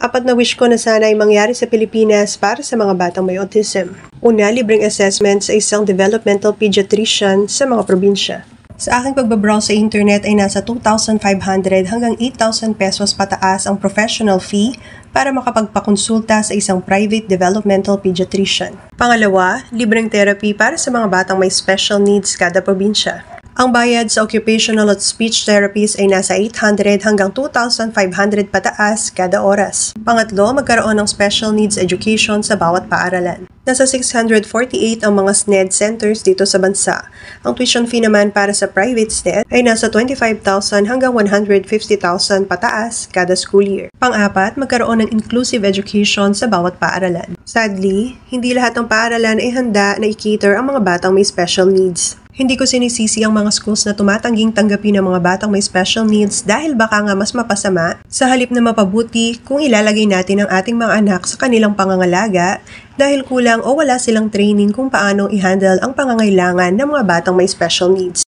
Apat na wish ko na sana ay mangyari sa Pilipinas para sa mga batang may autism. Una, libreng assessment sa isang developmental pediatrician sa mga probinsya. Sa aking pagbabrowse sa internet ay nasa 2,500 hanggang 8,000 pesos pataas ang professional fee para makapagpakonsulta sa isang private developmental pediatrician. Pangalawa, libreng therapy para sa mga batang may special needs kada probinsya. Ang bayad sa occupational at speech therapies ay nasa 800 hanggang 2,500 pataas kada oras. Pangatlo, magkaroon ng special needs education sa bawat paaralan. Nasa 648 ang mga SNED centers dito sa bansa. Ang tuition fee naman para sa private SNED ay nasa 25,000 hanggang 150,000 pataas kada school year. Pang-apat, magkaroon ng inclusive education sa bawat paaralan. Sadly, hindi lahat ng paaralan ay handa na i-cater ang mga batang may special needs. Hindi ko sinisisi ang mga schools na tumatangging tanggapin ang mga batang may special needs dahil baka nga mas mapasama sa halip na mapabuti kung ilalagay natin ang ating mga anak sa kanilang pangangalaga dahil kulang o wala silang training kung paano i-handle ang pangangailangan ng mga batang may special needs.